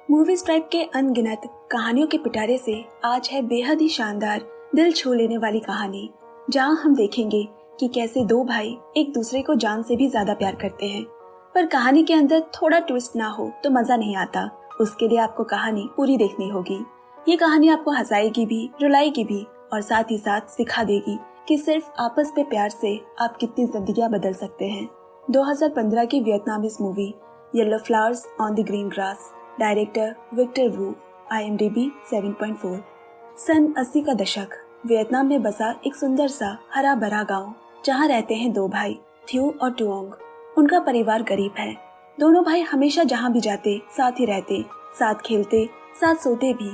Movies type के अनगिनत कहानियों के पिटारे से आज है बेहद ही शानदार, दिल छू लेने वाली कहानी, जहां हम देखेंगे कि कैसे दो भाई एक दूसरे को जान से भी ज्यादा प्यार करते हैं। पर कहानी के अंदर थोड़ा ट्विस्ट ना हो तो मजा नहीं आता। उसके लिए आपको कहानी पूरी देखनी होगी। ये कहानी आपको हंसाएगी भी, रुलाएगी भी और साथ ही साथ सिखा देगी कि सिर्फ आपस में प्यार से आप कितनी जिंदगियां बदल सकते हैं। 2015 की Vietnamese movie yellow flowers on the green grass, director Victor Vu, IMDb 7.4। सन 80 का दशक, वियतनाम में बसा एक सुंदर सा हरा भरा गांव, जहां रहते हैं दो भाई थ्यू और टुओंग। उनका परिवार गरीब है। दोनों भाई हमेशा जहां भी जाते साथ ही रहते, साथ खेलते, साथ सोते भी।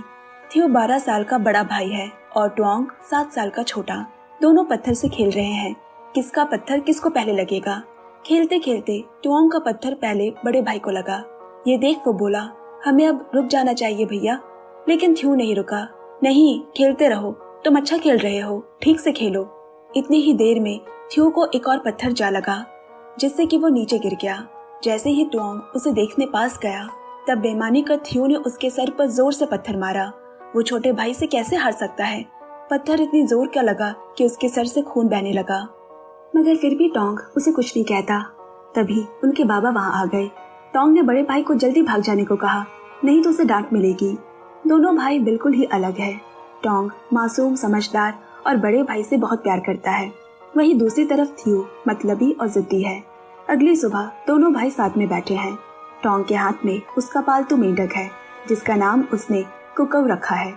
थ्यू 12 साल का बड़ा भाई है और टुओंग 7 साल का छोटा। दोनों पत्थर से खेल रहे हैं। किसका पत्थर किसको पहले लगेगा। खेलते खेलते टुओंग का पत्थर पहले बड़े भाई को लगा। ये देख वो बोला, हमें अब रुक जाना चाहिए भैया। लेकिन थ्यू नहीं रुका। नहीं, खेलते रहो, तुम अच्छा खेल रहे हो, ठीक से खेलो। इतनी ही देर में थ्यू को एक और पत्थर जा लगा, जिससे कि वो नीचे गिर गया। जैसे ही टुओंग उसे देखने पास गया, तब बेईमानी कर थ्यू ने उसके सर पर जोर से पत्थर मारा। वो छोटे भाई से कैसे हार सकता है। पत्थर इतनी जोर का लगा कि उसके सर से खून बहने लगा, मगर फिर भी टोंग उसे कुछ नहीं कहता। तभी उनके बाबा वहां आ गए। टोंग ने बड़े भाई को जल्दी भाग जाने को कहा, नहीं तो उसे डांट मिलेगी। दोनों भाई बिल्कुल ही अलग है। टोंग मासूम, समझदार और बड़े भाई से बहुत प्यार करता है। वहीं दूसरी तरफ थ्यू मतलबी और जिद्दी है। अगली सुबह दोनों भाई साथ में बैठे हैं। टोंग के हाथ में उसका पालतू मेंढक है, जिसका नाम उसने कुकव रखा है।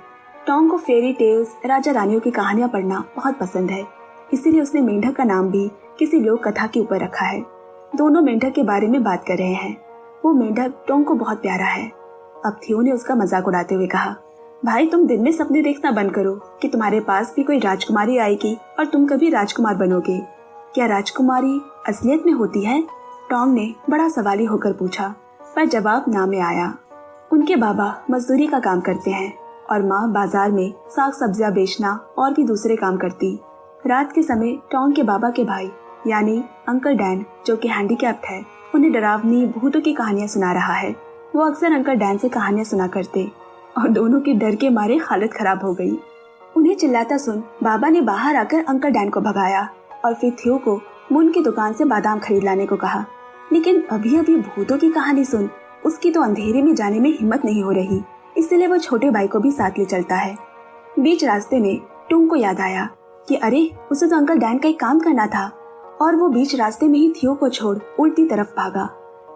टोंग को फेरी टेल्स, राजा रानियों की कहानियां पढ़ना बहुत पसंद है, इसीलिए उसने मेंढक का नाम भी किसी लोक कथा के ऊपर रखा है। दोनों मेंढक के बारे में बात कर रहे हैं। वो मेंढक टोंग को बहुत प्यारा है। अब थ्यू ने उसका मजाक उड़ाते हुए कहा, भाई तुम दिन में सपने देखना बंद करो कि तुम्हारे पास भी कोई राजकुमारी आएगी और तुम कभी राजकुमार बनोगे। क्या राजकुमारी असलियत में होती है? टोंग ने बड़ा सवाली होकर पूछा, पर जवाब ना में आया। उनके बाबा मजदूरी का काम करते हैं और माँ बाजार में साग सब्जियां बेचना और भी दूसरे काम करती। रात के समय टोंग के बाबा के भाई यानी अंकल डैन, जो कि हैंडीकैप्ड है, उन्हें डरावनी भूतों की कहानियां सुना रहा है। वो अक्सर अंकल डैन से कहानियां सुना करते और दोनों की डर के मारे हालत खराब हो गई। उन्हें चिल्लाता सुन बाबा ने बाहर आकर अंकल डैन को भगाया और फिर थ्यू को मून की दुकान से बादाम खरीद लाने को कहा। लेकिन अभी अभी भूतों की कहानी सुन उसकी तो अंधेरे में जाने में हिम्मत नहीं हो रही, इसलिए वो छोटे भाई को भी साथ ले चलता है। बीच रास्ते में टुंग को याद आया कि अरे उसे तो अंकल डैन का एक काम करना था, और वो बीच रास्ते में ही थ्यू को छोड़ उल्टी तरफ भागा।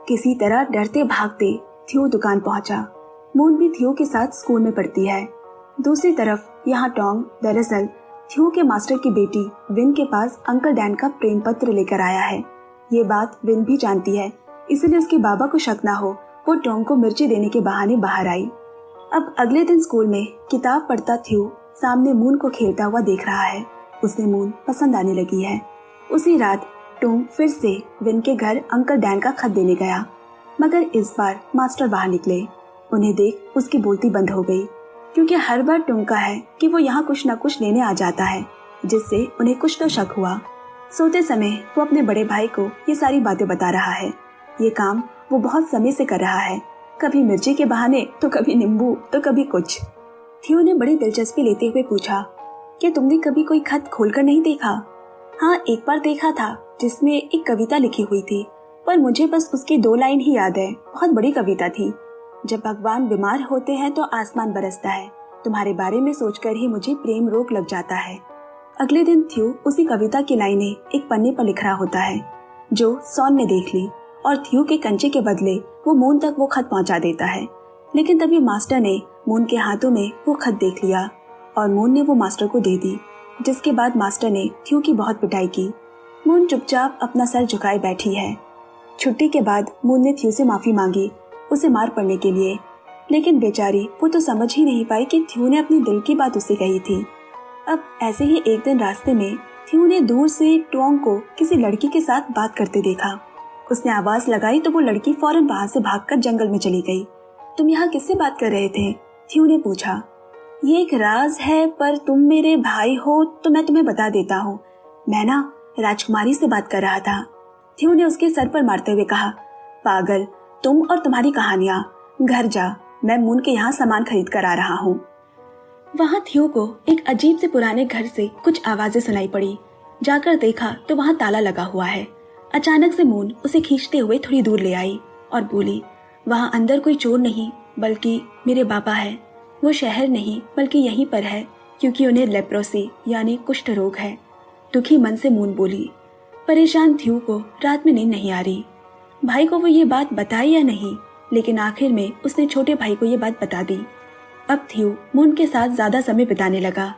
किसी तरह डरते भागते थ्यू दुकान पहुंचा। मून भी थ्यू के साथ स्कूल में पढ़ती है। दूसरी तरफ यहाँ टोंग दरअसल थ्यू के मास्टर की बेटी विन के पास अंकल डैन का प्रेम पत्र लेकर आया है। ये बात विन भी जानती है, इसलिए उसके बाबा को शक ना हो, वो टोंग को मिर्ची देने के बहाने बाहर आई। अब अगले दिन स्कूल में किताब पढ़ता थ्यू सामने मून को खेलता हुआ देख रहा है। उसे मून पसंद आने लगी है। उसी रात टोंग फिर से विन के घर अंकल डैन का खत देने गया, मगर इस बार मास्टर बाहर निकले। उन्हें देख उसकी बोलती बंद हो गई, क्योंकि हर बार टोंग का है कि वो यहाँ कुछ न कुछ लेने आ जाता है, जिससे उन्हें कुछ तो शक हुआ। सोते समय वो अपने बड़े भाई को ये सारी बातें बता रहा है। ये काम वो बहुत समय से कर रहा है, कभी मिर्ची के बहाने तो कभी नींबू तो कभी कुछ। थ्यू ने बड़ी दिलचस्पी लेते हुए पूछा, क्या तुमने कभी कोई खत खोलकर नहीं देखा? हाँ, एक बार देखा था, जिसमें एक कविता लिखी हुई थी, पर मुझे बस उसकी 2 लाइन ही याद है। बहुत बड़ी कविता थी। जब भगवान बीमार होते हैं तो आसमान बरसता है, तुम्हारे बारे में सोचकर ही मुझे प्रेम रोग लग जाता है। अगले दिन थ्यू उसी कविता की लाइनें एक पन्ने पर लिख रहा होता है, जो सॉन ने देख ली और थ्यू के कंचे के बदले वो मून तक वो खत पहुंचा देता है। लेकिन तभी मास्टर ने मून के हाथों में वो खत देख लिया और मून ने वो मास्टर को दे दी, जिसके बाद मास्टर ने थ्यू की बहुत पिटाई की। मून चुपचाप अपना सर झुकाए बैठी है। छुट्टी के बाद मून ने थ्यू से माफी मांगी उसे मार पड़ने के लिए, लेकिन बेचारी वो तो समझ ही नहीं पाई कि थ्यू ने अपनी दिल की बात उसे कही थी। अब ऐसे ही एक दिन रास्ते में थ्यू ने दूर से टोंग को किसी लड़की के साथ बात करते देखा। उसने आवाज लगाई तो वो लड़की फौरन वहां से भागकर जंगल में चली गई। तुम यहाँ किससे बात कर रहे थे? थ्यू ने पूछा। ये एक राज है, पर तुम मेरे भाई हो तो मैं तुम्हें बता देता हूँ। मैं ना राजकुमारी से बात कर रहा था। थ्यू ने उसके सर पर मारते हुए कहा, पागल, तुम और तुम्हारी कहानियां, घर जा। मैं मून के यहाँ सामान खरीद कर आ रहा हूँ। वहाँ थियो को एक अजीब से पुराने घर से कुछ आवाजें सुनाई पड़ी। जाकर देखा तो वहाँ ताला लगा हुआ है। अचानक से मून उसे खींचते हुए थोड़ी दूर ले आई और बोली, वहाँ अंदर कोई चोर नहीं बल्कि मेरे बाबा है। वो शहर नहीं बल्कि यहीं पर है, क्योंकि उन्हें लेप्रोसी यानी कुष्ठ रोग है। दुखी मन से मून बोली। परेशान थियो को रात में नींद नहीं आ रही। भाई को वो ये बात बताई या नहीं, लेकिन आखिर में उसने छोटे भाई को ये बात बता दी। अब थियो मून के साथ ज्यादा समय बिताने लगा।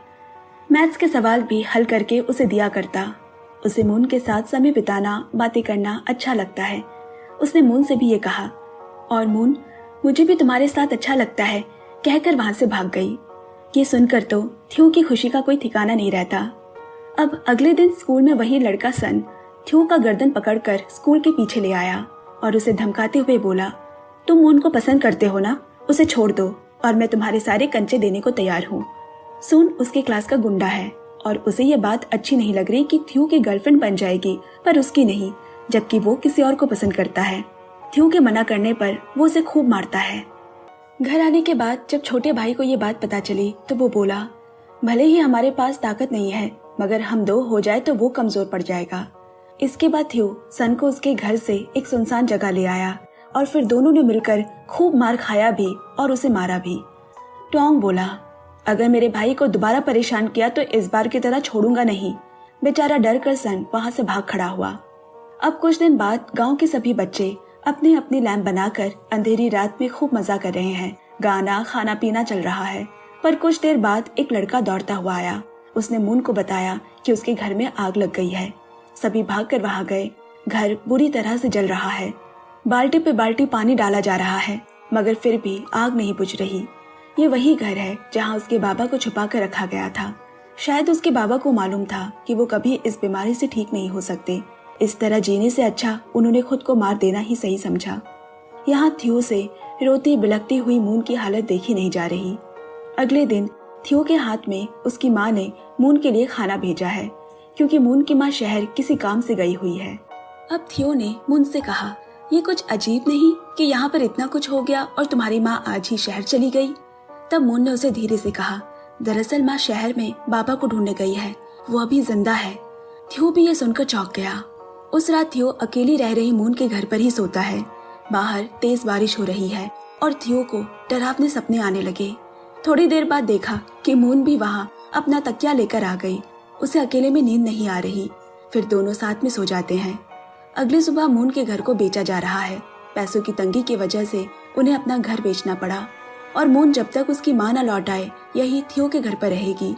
मैथ्स के सवाल भी हल करके उसे दिया करता। उसे मून के साथ समय बिताना, बातें करना अच्छा लगता है। उसने मून से भी ये कहा, और मून, मुझे भी तुम्हारे साथ अच्छा लगता है, कहकर वहां से भाग गई। ये सुनकर तो थियो की खुशी का कोई ठिकाना नहीं रहता। अब अगले दिन स्कूल में वही लड़का सन थियो का गर्दन पकड़कर स्कूल के पीछे ले आया और उसे धमकाते हुए बोला, तुम मून को पसंद करते हो ना, उसे छोड़ दो और मैं तुम्हारे सारे कंचे देने को तैयार हूँ। सुन उसके क्लास का गुंडा है और उसे ये बात अच्छी नहीं लग रही कि थियो की गर्लफ्रेंड बन जाएगी, पर उसकी नहीं, जबकि वो किसी और को पसंद करता है। थियो के मना करने पर वो उसे खूब मारता है। घर आने के बाद जब छोटे भाई को ये बात पता चली तो वो बोला, भले ही हमारे पास ताकत नहीं है, मगर हम दो हो जाए तो वो कमजोर पड़ जाएगा। इसके बाद थियो सन को उसके घर से एक सुनसान जगह ले आया और फिर दोनों ने मिलकर खूब मार खाया भी और उसे मारा भी। टोंग बोला, अगर मेरे भाई को दोबारा परेशान किया तो इस बार की तरह छोड़ूंगा नहीं। बेचारा डर कर सन वहां से भाग खड़ा हुआ। अब कुछ दिन बाद गांव के सभी बच्चे अपनी अपनी लैंप बनाकर अंधेरी रात में खूब मजा कर रहे हैं। गाना खाना पीना चल रहा है। पर कुछ देर बाद एक लड़का दौड़ता हुआ आया। उसने मून को बताया कि उसके घर में आग लग गई है। सभी भागकर वहां गए। घर बुरी तरह से जल रहा है। बाल्टी पे बाल्टी पानी डाला जा रहा है, मगर फिर भी आग नहीं बुझ रही। ये वही घर है जहां उसके बाबा को छुपा कर रखा गया था। शायद उसके बाबा को मालूम था कि वो कभी इस बीमारी से ठीक नहीं हो सकते। इस तरह जीने से अच्छा उन्होंने खुद को मार देना ही सही समझा। यहाँ थियो से रोती बिलखती हुई मून की हालत देखी नहीं जा रही। अगले दिन थियो के हाथ में उसकी माँ ने मून के लिए खाना भेजा है, क्योंकि मून की माँ शहर किसी काम से गई हुई है। अब थियो ने मून से कहा, ये कुछ अजीब नहीं कि यहाँ पर इतना कुछ हो गया और तुम्हारी माँ आज ही शहर चली गई। तब मून ने उसे धीरे से कहा, दरअसल माँ शहर में बाबा को ढूंढने गई है, वो अभी जिंदा है। थियो भी ये सुनकर चौंक गया। उस रात थियो अकेली रह रही मून के घर पर ही सोता है। बाहर तेज बारिश हो रही है और थियो को डरावने सपने आने लगे। थोड़ी देर बाद देखा कि मून भी वहाँ अपना तकिया लेकर आ गई। उसे अकेले में नींद नहीं आ रही। फिर दोनों साथ में सो जाते हैं। अगली सुबह मून के घर को बेचा जा रहा है। पैसों की तंगी की वजह से उन्हें अपना घर बेचना पड़ा और मून जब तक उसकी माँ न लौट आए यही थियो के घर पर रहेगी।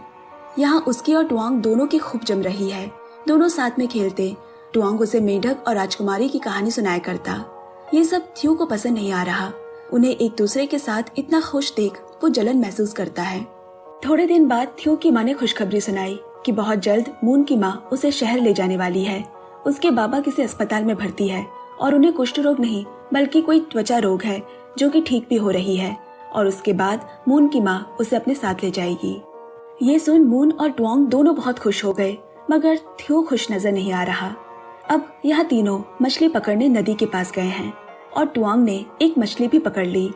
यहाँ उसकी और टुआंग दोनों की खूब जम रही है। दोनों साथ में खेलते। टुआंग उसे मेढक और राजकुमारी की कहानी सुनाया करता। ये सब थियो को पसंद नहीं आ रहा। उन्हें एक दूसरे के साथ इतना खुश देख वो जलन महसूस करता है। थोड़े दिन बाद थियो की माँ ने खुशखबरी सुनाई कि बहुत जल्द मून की माँ उसे शहर ले जाने वाली है। उसके बाबा किसी अस्पताल में भर्ती है और उन्हें कुष्ठ रोग नहीं बल्कि कोई त्वचा रोग है जो कि ठीक भी हो रही है, और उसके बाद मून की माँ उसे अपने साथ ले जाएगी। ये सुन मून और टुआंग दोनों बहुत खुश हो गए, मगर थियो खुश नजर नहीं आ रहा। अब यह तीनों मछली पकड़ने नदी के पास गए हैं और टुआंग ने एक मछली भी पकड़ ली।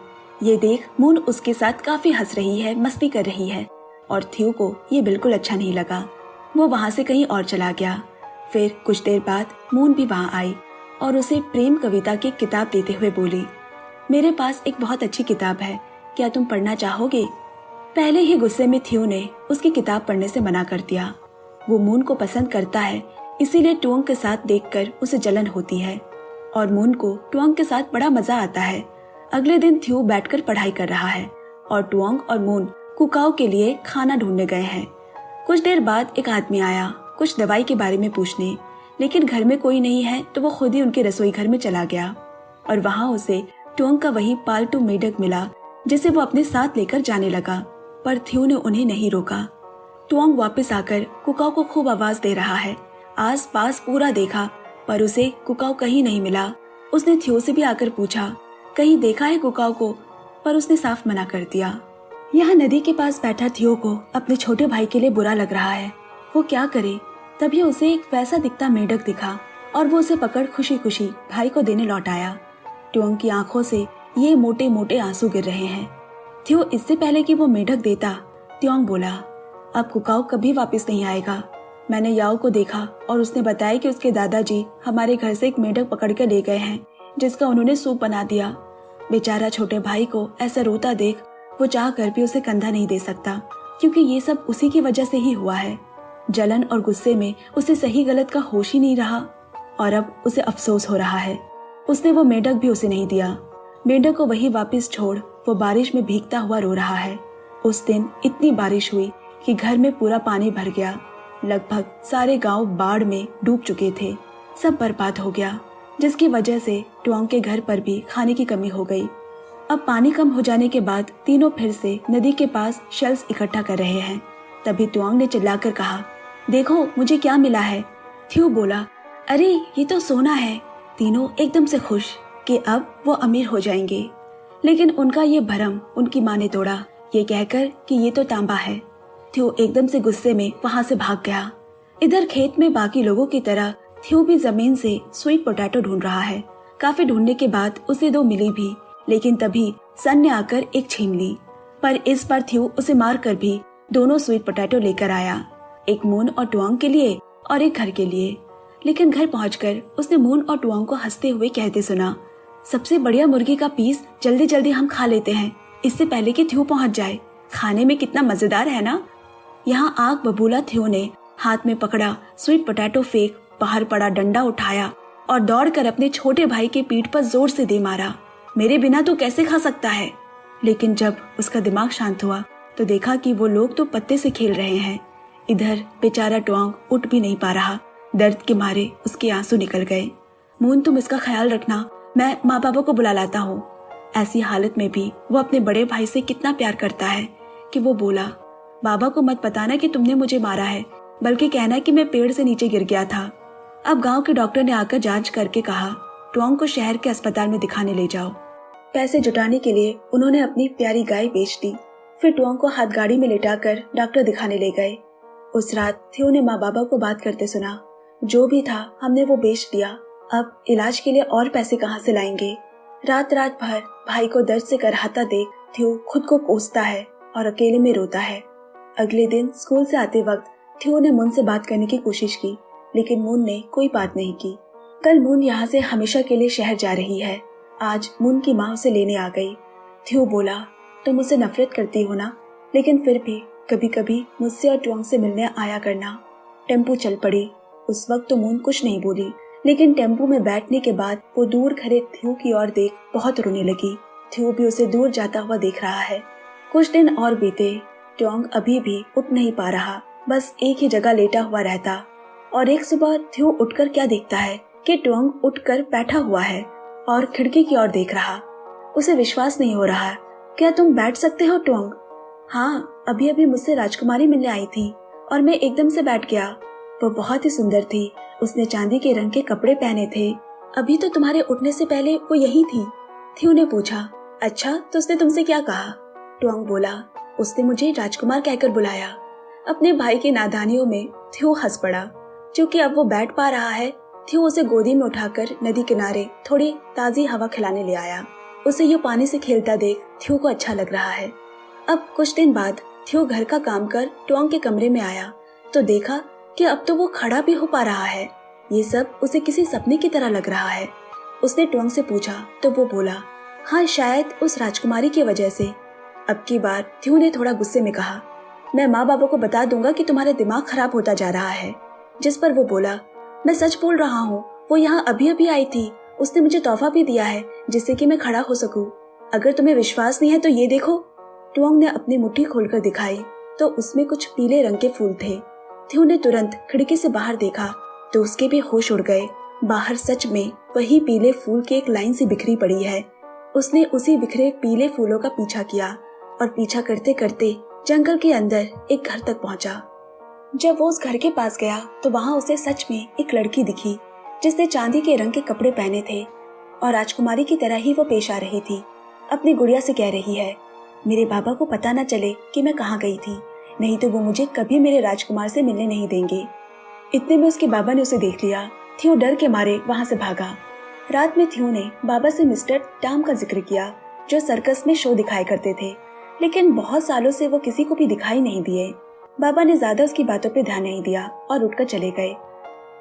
ये देख मून उसके साथ काफी हंस रही है, मस्ती कर रही है, और थियो को ये बिल्कुल अच्छा नहीं लगा। वो वहाँ से कहीं और चला गया। फिर कुछ देर बाद मून भी वहाँ आई और उसे प्रेम कविता की किताब देते हुए बोली, मेरे पास एक बहुत अच्छी किताब है, क्या तुम पढ़ना चाहोगे? पहले ही गुस्से में थियो ने उसकी किताब पढ़ने से मना कर दिया। वो मून को पसंद करता है, इसीलिए टुआंग के साथ देखकर उसे जलन होती है और मून को टुआंग के साथ बड़ा मजा आता है। अगले दिन थियो बैठकर पढ़ाई कर रहा है और टुआंग और मून कुकाओ के लिए खाना ढूंढने गए हैं। कुछ देर बाद एक आदमी आया कुछ दवाई के बारे में पूछने, लेकिन घर में कोई नहीं है तो वो खुद ही उनके रसोई घर में चला गया और वहाँ उसे टुआंग का वही पालतू मेढक मिला जिसे वो अपने साथ लेकर जाने लगा, पर थियो ने उन्हें नहीं रोका। टुआंग वापस आकर कुकाओ को खूब आवाज दे रहा है। आस पास पूरा देखा पर उसे कुकाओ कहीं नहीं मिला। उसने थियो से भी आकर पूछा, कहीं देखा है कुकाओ को? पर उसने साफ मना कर दिया। यहाँ नदी के पास बैठा थियो को अपने छोटे भाई के लिए बुरा लग रहा है। वो क्या करे? तभी उसे एक वैसा दिखता मेढक दिखा और वो उसे पकड़ खुशी खुशी भाई को देने लौट आया। टुआंग की आंखों से ये मोटे मोटे आंसू गिर रहे हैं। थियो इससे पहले कि वो मेढक देता, त्योंग बोला, अब कुकाओ कभी वापस नहीं आएगा। मैंने याओ को देखा और उसने बताया कि उसके दादाजी हमारे घर से एक मेढक पकड़ कर ले गए हैं, जिसका उन्होंने सूप बना दिया। बेचारा छोटे भाई को ऐसा रोता देख वो चाह कर भी उसे कंधा नहीं दे सकता, क्योंकि ये सब उसी की वजह से ही हुआ है। जलन और गुस्से में उसे सही गलत का होश ही नहीं रहा और अब उसे अफसोस हो रहा है। उसने वो मेढक भी उसे नहीं दिया। मेढक को वही वापस छोड़ वो बारिश में भीगता हुआ रो रहा है। उस दिन इतनी बारिश हुई कि घर में पूरा पानी भर गया। लगभग सारे गांव बाढ़ में डूब चुके थे। सब बर्बाद हो गया, जिसकी वजह से ट्वांग के घर पर भी खाने की कमी हो गई। अब पानी कम हो जाने के बाद तीनों फिर से नदी के पास शेल्स इकट्ठा कर रहे हैं। तभी ट्वांग ने चिल्लाकर कहा, देखो मुझे क्या मिला है। थियो बोला, अरे ये तो सोना है। तीनों एकदम से खुश कि अब वो अमीर हो जाएंगे, लेकिन उनका ये भरम उनकी माँ ने तोड़ा, ये कहकर कि ये तो तांबा है। थियो एकदम से गुस्से में वहां से भाग गया। इधर खेत में बाकी लोगों की तरह थियो भी जमीन से स्वीट पोटैटो ढूंढ रहा है। काफी ढूंढने के बाद उसे 2 मिली भी, लेकिन तभी सन ने आकर एक छीन ली। पर इस बार थियो उसे मार कर भी दोनों स्वीट पोटैटो लेकर आया, एक मून और ट्वांग के लिए और एक घर के लिए। लेकिन घर पहुंचकर उसने मून और ट्वांग को हंसते हुए कहते सुना, सबसे बढ़िया मुर्गी का पीस जल्दी जल्दी हम खा लेते हैं, इससे पहले कि थियो पहुंच जाए। खाने में कितना मजेदार है ना। यहाँ आग बबूला थियो ने हाथ में पकड़ा स्वीट पोटैटो फेंक बाहर पड़ा डंडा उठाया और दौड़कर अपने छोटे भाई के पीठ पर जोर से दे मारा। मेरे बिना तू कैसे खा सकता है। लेकिन जब उसका दिमाग शांत हुआ तो देखा कि वो लोग तो पत्ते से खेल रहे हैं। इधर बेचारा ट्वांग उठ भी नहीं पा रहा। दर्द के मारे उसके आंसू निकल गए। मून तुम इसका ख्याल रखना, मैं माँ बाबा को बुला लाता हूँ। ऐसी हालत में भी वो अपने बड़े भाई से कितना प्यार करता है कि वो बोला, बाबा को मत बताना कि तुमने मुझे मारा है, बल्कि कहना कि मैं पेड़ से नीचे गिर गया था। अब गांव के डॉक्टर ने आकर जांच करके कहा, ट्वांग को शहर के अस्पताल में दिखाने ले जाओ। पैसे जुटाने के लिए उन्होंने अपनी प्यारी गाय बेच दी। फिर ट्वांग को हाथ गाड़ी में लेटाकर डॉक्टर दिखाने ले गए। उस रात थियो ने माँ बाबा को बात करते सुना, जो भी था हमने वो बेच दिया, अब इलाज के लिए और पैसे कहाँ से लाएंगे। रात रात भर भाई को दर्द से कराहता देख थियो खुद को कोसता है और अकेले में रोता है। अगले दिन स्कूल से आते वक्त थियो ने मून से बात करने की कोशिश की, लेकिन मून ने कोई बात नहीं की। कल मून यहाँ से हमेशा के लिए शहर जा रही है। आज मून की माँ उसे लेने आ गई। थियो बोला, तुम मुझसे नफरत करती हो ना, लेकिन फिर भी कभी कभी मुझसे और ट्वांग से मिलने आया करना। टेम्पो चल पड़ी। उस वक्त तो मून कुछ नहीं बोली, लेकिन टेम्पो में बैठने के बाद वो दूर खड़े थियो की ओर देख बहुत रोने लगी। थियो भी उसे दूर जाता हुआ देख रहा है। कुछ दिन और बीते। ट्वांग अभी भी उठ नहीं पा रहा, बस एक ही जगह लेटा हुआ रहता। और एक सुबह थियो उठकर क्या देखता है कि ट्वांग उठकर बैठा हुआ है और खिड़की की ओर देख रहा। उसे विश्वास नहीं हो रहा। क्या तुम बैठ सकते हो ट्वांग? हाँ, अभी अभी मुझसे राजकुमारी मिलने आई थी और मैं एकदम से बैठ गया। वो बहुत ही सुंदर थी। उसने चांदी के रंग के कपड़े पहने थे। अभी तो तुम्हारे उठने से पहले वो यही थी। थियो ने पूछा, अच्छा तो उसने तुमसे क्या कहा? ट्वांग बोला, उसने मुझे राजकुमार कहकर बुलाया। अपने भाई की नादानियों में थियो हंस पड़ा। क्योंकि अब वो बैठ पा रहा है, थियो उसे गोदी में उठाकर नदी किनारे थोड़ी ताजी हवा खिलाने ले आया। उसे ये पानी से खेलता देख थियो को अच्छा लग रहा है। अब कुछ दिन बाद थियो घर का काम कर ट्वांग के कमरे में आया तो देखा कि अब तो वो खड़ा भी हो पा रहा है। ये सब उसे किसी सपने की तरह लग रहा है। उसने ट्वांग से पूछा तो वो बोला, हाँ शायद उस राजकुमारी की वजह से। अब की बार थियो ने थोड़ा गुस्से में कहा, मैं माँ बाबा को बता दूंगा कि तुम्हारा दिमाग खराब होता जा रहा है। जिस पर वो बोला, मैं सच बोल रहा हूँ, वो यहाँ अभी अभी आई थी। उसने मुझे तोहफा भी दिया है जिससे कि मैं खड़ा हो सकूं। अगर तुम्हें विश्वास नहीं है तो ये देखो। ट्वांग ने अपनी मुट्ठी खोलकर दिखाई तो उसमें कुछ पीले रंग के फूल थे। थियो ने तुरंत खिड़की से बाहर देखा तो उसके भी होश उड़ गए। बाहर सच में वही पीले फूल की एक लाइन सी बिखरी पड़ी है। उसने उसी बिखरे पीले फूलों का पीछा किया और पीछा करते करते जंगल के अंदर एक घर तक पहुंचा। जब वो उस घर के पास गया तो वहां उसे सच में एक लड़की दिखी जिसने चांदी के रंग के कपड़े पहने थे और राजकुमारी की तरह ही वो पेश आ रही थी। अपनी गुड़िया से कह रही है, मेरे बाबा को पता न चले कि मैं कहाँ गई थी, नहीं तो वो मुझे कभी मेरे राजकुमार से मिलने नहीं देंगे। इतने में उसके बाबा ने उसे देख लिया। थियो डर के मारे वहां से भागा। रात में थियो ने बाबा से मिस्टर टाम का जिक्र किया जो सर्कस में शो दिखाया करते थे, लेकिन बहुत सालों से वो किसी को भी दिखाई नहीं दिए। बाबा ने ज्यादा उसकी बातों पे ध्यान नहीं दिया और उठकर चले गए।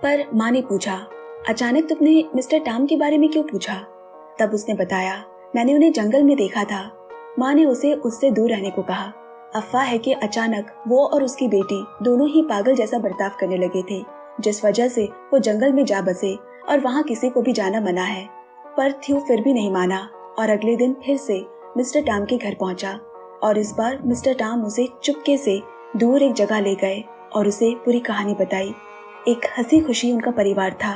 पर माँ ने पूछा, अचानक तुमने मिस्टर टॉम के बारे में क्यों पूछा? तब उसने बताया, मैंने उन्हें जंगल में देखा था। माँ ने उसे उससे दूर रहने को कहा। अफवाह है कि अचानक वो और उसकी बेटी दोनों ही पागल जैसा बर्ताव करने लगे थे, जिस वजह से वो जंगल में जा बसे और वहाँ किसी को भी जाना मना है। पर थ्यू फिर भी नहीं माना और अगले दिन फिर से मिस्टर टॉम के घर पहुंचा और इस बार मिस्टर टॉम उसे चुपके से दूर एक जगह ले गए और उसे पूरी कहानी बताई। एक हंसी खुशी उनका परिवार था।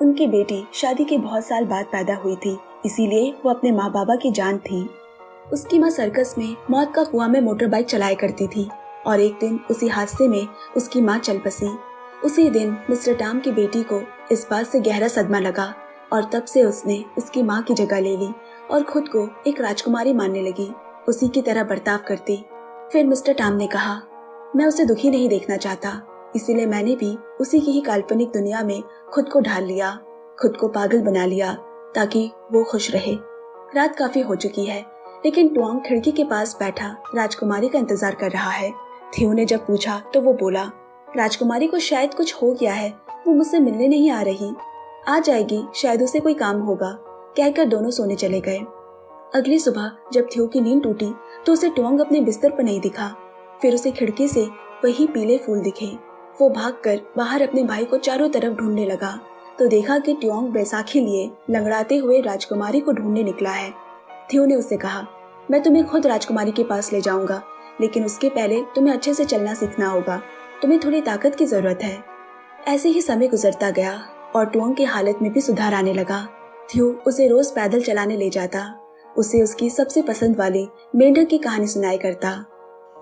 उनकी बेटी शादी के बहुत साल बाद पैदा हुई थी, इसीलिए वो अपने माँ बाबा की जान थी। उसकी माँ सर्कस में मौत का कुआं में मोटर बाइक चलाया करती थी और एक दिन उसी हादसे में उसकी माँ चल बसी। उसी दिन मिस्टर टॉम की बेटी को इस बात से गहरा सदमा लगा और तब से उसने उसकी माँ की जगह ले ली और खुद को एक राजकुमारी मानने लगी, उसी की तरह बर्ताव करती। फिर मिस्टर टॉम ने कहा, मैं उसे दुखी नहीं देखना चाहता, इसीलिए मैंने भी उसी की ही काल्पनिक दुनिया में खुद को ढाल लिया, खुद को पागल बना लिया ताकि वो खुश रहे। रात काफी हो चुकी है, लेकिन टुआंग खिड़की के पास बैठा राजकुमारी का इंतजार कर रहा है। थ्यू ने जब पूछा तो वो बोला, राजकुमारी को शायद कुछ हो गया है, वो मुझसे मिलने नहीं आ रही। आ जाएगी, शायद उसे कोई काम होगा, कहकर दोनों सोने चले गए। अगली सुबह जब थ्यू की नींद टूटी तो उसे टुआंग अपने बिस्तर पर नहीं दिखा। फिर उसे खिड़की से वही पीले फूल दिखे। वो भागकर बाहर अपने भाई को चारों तरफ ढूंढने लगा तो देखा कि टुआंग बैसाखी लिए लंगड़ाते हुए राजकुमारी को ढूंढने निकला है। थ्यू ने उससे कहा, मैं तुम्हें खुद राजकुमारी के पास ले जाऊंगा, लेकिन उसके पहले तुम्हें अच्छे से चलना सीखना होगा, तुम्हें थोड़ी ताकत की जरूरत है। ऐसे ही समय गुजरता गया और टुआंग की हालत में भी सुधार आने लगा। थ्यू उसे रोज पैदल चलाने ले जाता, उसे उसकी सबसे पसंद वाली मेंढक की कहानी सुनाया करता।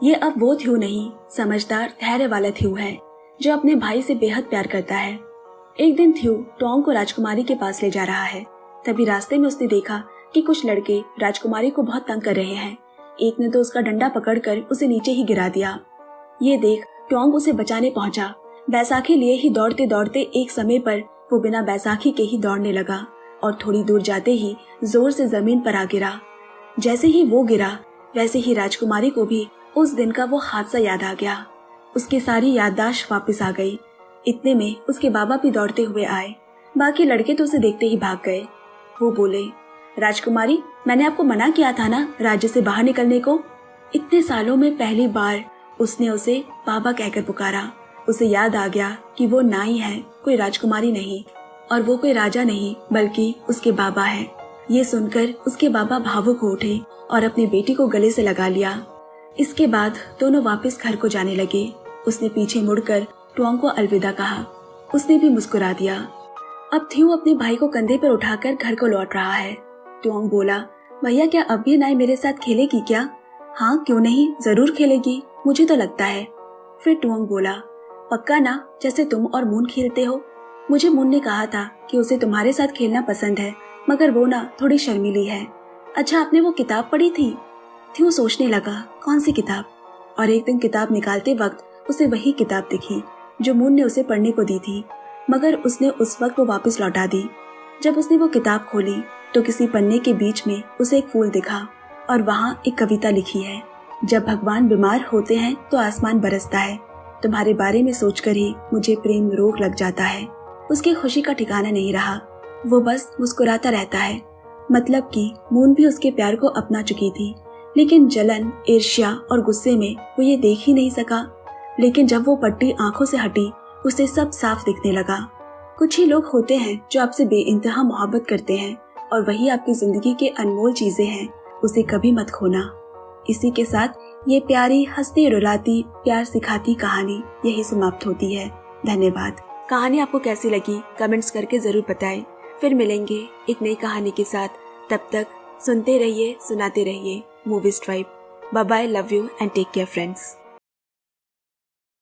ये अब वो थ्यू नहीं, समझदार धैर्य वाला थ्यू है जो अपने भाई से बेहद प्यार करता है। एक दिन थ्यू टुआंग को राजकुमारी के पास ले जा रहा है। तभी रास्ते में उसने देखा कि कुछ लड़के राजकुमारी को बहुत तंग कर रहे हैं। एक ने तो उसका डंडा पकड़कर उसे नीचे ही गिरा दिया। ये देख टुआंग उसे बचाने पहुंचा। बैसाखी लिए ही दौड़ते दौड़ते एक समय पर वो बिना बैसाखी के ही दौड़ने लगा और थोड़ी दूर जाते ही जोर से जमीन पर आ गिरा। जैसे ही वो गिरा वैसे ही राजकुमारी को भी उस दिन का वो हादसा याद आ गया। उसकी सारी याददाश्त वापस आ गई। इतने में उसके बाबा भी दौड़ते हुए आए। बाकी लड़के तो उसे देखते ही भाग गए। वो बोले, राजकुमारी, मैंने आपको मना किया था ना राज्य से बाहर निकलने को। इतने सालों में पहली बार उसने उसे बाबा कहकर पुकारा। उसे याद आ गया कि वो नाई है, कोई राजकुमारी नहीं, और वो कोई राजा नहीं बल्कि उसके बाबा है। ये सुनकर उसके बाबा भावुक हो उठे और अपनी बेटी को गले से लगा लिया। इसके बाद दोनों वापस घर को जाने लगे। उसने पीछे मुड़कर टुआंग को अलविदा कहा। उसने भी मुस्कुरा दिया। अब थ्यू अपने भाई को कंधे पर उठाकर घर को लौट रहा है। टुआंग बोला, भैया क्या अब भी नाई मेरे साथ खेलेगी क्या? हाँ, क्यों नहीं, जरूर खेलेगी, मुझे तो लगता है। फिर टुआंग बोला, पक्का ना, जैसे तुम और मून खेलते हो? मुझे मून ने कहा था कि उसे तुम्हारे साथ खेलना पसंद है, मगर वो ना थोड़ी शर्मीली है। अच्छा, आपने वो किताब पढ़ी थी? थ्यू सोचने लगा, कौन सी किताब? और एक दिन किताब निकालते वक्त उसे वही किताब दिखी जो मून ने उसे पढ़ने को दी थी, मगर उसने उस वक्त वो वापस लौटा दी। जब उसने वो किताब खोली तो किसी पन्ने के बीच में उसे एक फूल दिखा और वहाँ एक कविता लिखी है, जब भगवान बीमार होते हैं तो आसमान बरसता है, तुम्हारे बारे में सोचकर ही मुझे प्रेम रोग लग जाता है। उसकी खुशी का ठिकाना नहीं रहा, वो बस मुस्कुराता रहता है। मतलब कि मून भी उसके प्यार को अपना चुकी थी, लेकिन जलन, ईर्ष्या और गुस्से में वो ये देख ही नहीं सका। लेकिन जब वो पट्टी आंखों से हटी उसे सब साफ दिखने लगा। कुछ ही लोग होते हैं जो आपसे बेइंतहा मोहब्बत करते हैं और वही आपकी जिंदगी के अनमोल चीजें हैं, उसे कभी मत खोना। इसी के साथ ये प्यारी हंसती रुलाती प्यार सिखाती कहानी यही समाप्त होती है। धन्यवाद। कहानी आपको कैसी लगी कमेंट्स करके जरूर बताएं। फिर मिलेंगे एक नई कहानी के साथ। तब तक सुनते रहिए, सुनाते रहिए movies tribe. Bye bye, love you and take care friends.